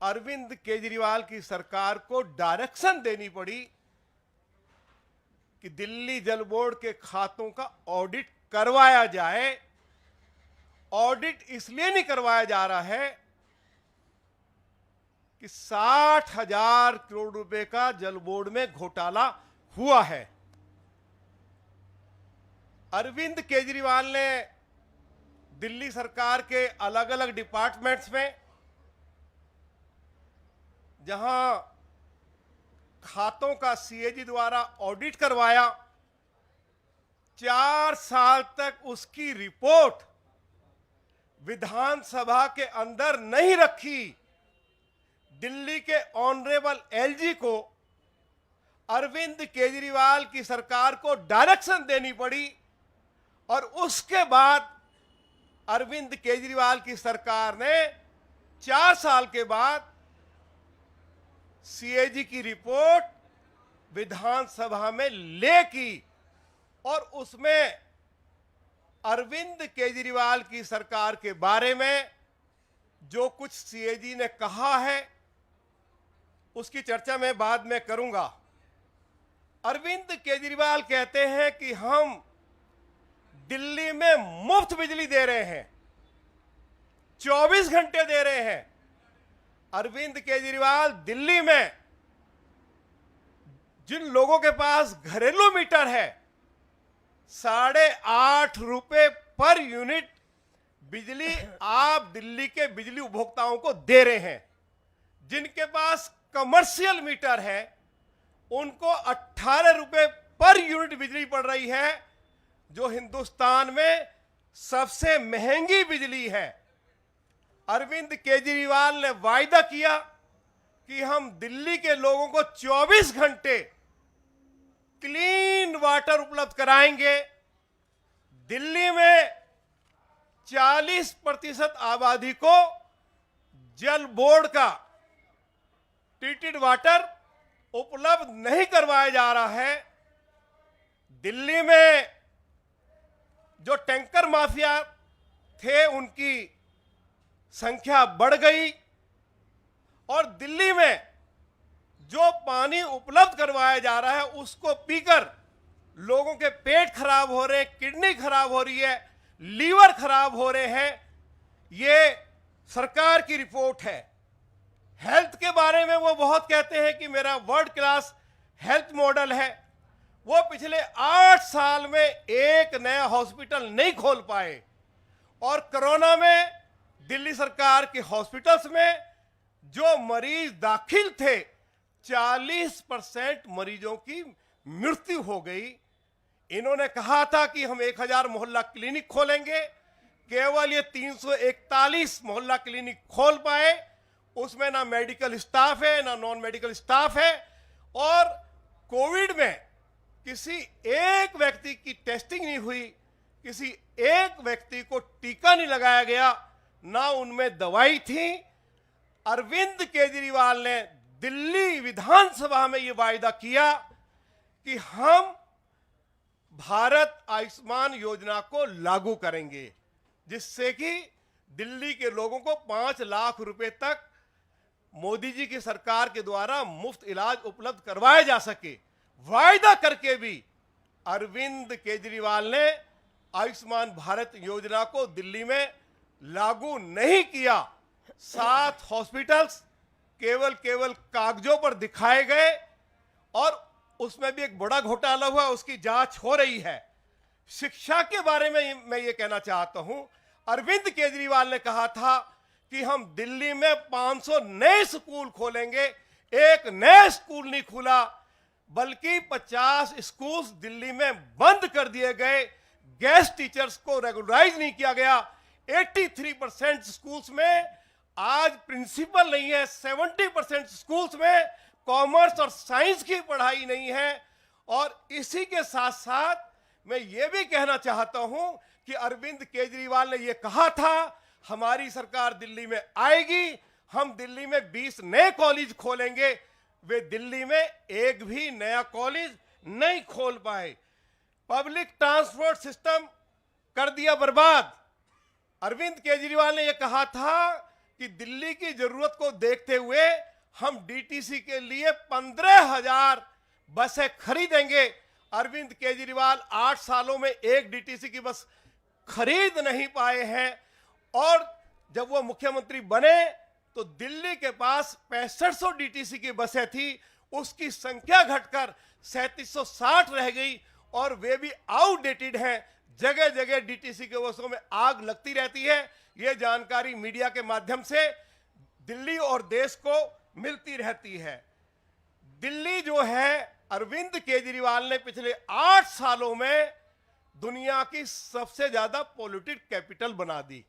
अरविंद केजरीवाल की सरकार को डायरेक्शन देनी पड़ी कि दिल्ली जल बोर्ड के खातों का ऑडिट करवाया जाए। ऑडिट इसलिए नहीं करवाया जा रहा है कि 60,000 करोड़ रुपए का जल बोर्ड में घोटाला हुआ है। अरविंद केजरीवाल ने दिल्ली सरकार के अलग अलग डिपार्टमेंट्स में जहां खातों का सीएजी द्वारा ऑडिट करवाया, 4 साल तक उसकी रिपोर्ट विधानसभा के अंदर नहीं रखी। दिल्ली के ऑनरेबल एलजी को अरविंद केजरीवाल की सरकार को डायरेक्शन देनी पड़ी और उसके बाद अरविंद केजरीवाल की सरकार ने 4 साल के बाद सीएजी की रिपोर्ट विधानसभा में ले की और उसमें अरविंद केजरीवाल की सरकार के बारे में जो कुछ सीएजी ने कहा है उसकी चर्चा मैं बाद में करूंगा। अरविंद केजरीवाल कहते हैं कि हम दिल्ली में मुफ्त बिजली दे रहे हैं, 24 घंटे दे रहे हैं। अरविंद केजरीवाल दिल्ली में जिन लोगों के पास घरेलू मीटर है, 8.5 रुपए पर यूनिट बिजली आप दिल्ली के बिजली उपभोक्ताओं को दे रहे हैं। जिनके पास कमर्शियल मीटर है उनको 18 रुपए पर यूनिट बिजली पड़ रही है, जो हिंदुस्तान में सबसे महंगी बिजली है। अरविंद केजरीवाल ने वायदा किया कि हम दिल्ली के लोगों को 24 घंटे क्लीन वाटर उपलब्ध कराएंगे। दिल्ली में 40% आबादी को जल बोर्ड का ट्रीटेड वाटर उपलब्ध नहीं करवाया जा रहा है। दिल्ली में जो टैंकर माफिया थे उनकी संख्या बढ़ गई और दिल्ली में जो पानी उपलब्ध करवाया जा रहा है उसको पीकर लोगों के पेट खराब हो रहे हैं, किडनी खराब हो रही है, लीवर खराब हो रहे हैं। ये सरकार की रिपोर्ट है। हेल्थ के बारे में वो बहुत कहते हैं कि मेरा वर्ल्ड क्लास हेल्थ मॉडल है। वो पिछले 8 साल में एक नया हॉस्पिटल नहीं खोल पाए और कोरोना में दिल्ली सरकार के हॉस्पिटल्स में जो मरीज दाखिल थे 40% मरीजों की मृत्यु हो गई। इन्होंने कहा था कि हम 1000 मोहल्ला क्लिनिक खोलेंगे, केवल ये 341 मोहल्ला क्लिनिक खोल पाए। उसमें ना मेडिकल स्टाफ है ना नॉन मेडिकल स्टाफ है और कोविड में किसी एक व्यक्ति की टेस्टिंग नहीं हुई, किसी एक व्यक्ति को टीका नहीं लगाया गया, ना उनमें दवाई थी। अरविंद केजरीवाल ने दिल्ली विधानसभा में यह वायदा किया कि हम भारत आयुष्मान योजना को लागू करेंगे, जिससे कि दिल्ली के लोगों को 5 लाख रुपए तक मोदी जी की सरकार के द्वारा मुफ्त इलाज उपलब्ध करवाया जा सके। वायदा करके भी अरविंद केजरीवाल ने आयुष्मान भारत योजना को दिल्ली में लागू नहीं किया। 7 हॉस्पिटल्स केवल कागजों पर दिखाए गए और उसमें भी एक बड़ा घोटाला हुआ, उसकी जांच हो रही है। शिक्षा के बारे में मैं ये कहना चाहता हूं, अरविंद केजरीवाल ने कहा था कि हम दिल्ली में 500 नए स्कूल खोलेंगे। एक नया स्कूल नहीं खुला, बल्कि 50 स्कूल्स दिल्ली में बंद कर दिए गए। गेस्ट टीचर्स को रेगुलराइज नहीं किया गया। 83% स्कूल्स में आज प्रिंसिपल नहीं है। 70% स्कूल्स में कॉमर्स और साइंस की पढ़ाई नहीं है। और इसी के साथ साथ मैं ये भी कहना चाहता हूं कि अरविंद केजरीवाल ने ये कहा था हमारी सरकार दिल्ली में आएगी, हम दिल्ली में 20 नए कॉलेज खोलेंगे। वे दिल्ली में एक भी नया कॉलेज नहीं खोल पाए। पब्लिक ट्रांसपोर्ट सिस्टम कर दिया बर्बाद। अरविंद केजरीवाल ने यह कहा था कि दिल्ली की जरूरत को देखते हुए हम डीटीसी के लिए 15,000 बसें खरीदेंगे। अरविंद केजरीवाल 8 सालों में एक डीटीसी की बस खरीद नहीं पाए हैं, और जब वो मुख्यमंत्री बने तो दिल्ली के पास 6500 डीटीसी की बसें थी, उसकी संख्या घटकर 3760 रह गई, और वे भी आउटडेटेड हैं। जगह जगह डीटीसी के बसों में आग लगती रहती है। ये जानकारी मीडिया के माध्यम से दिल्ली और देश को मिलती रहती है। दिल्ली जो है, अरविंद केजरीवाल ने पिछले 8 सालों में दुनिया की सबसे ज्यादा पॉल्यूटेड कैपिटल बना दी।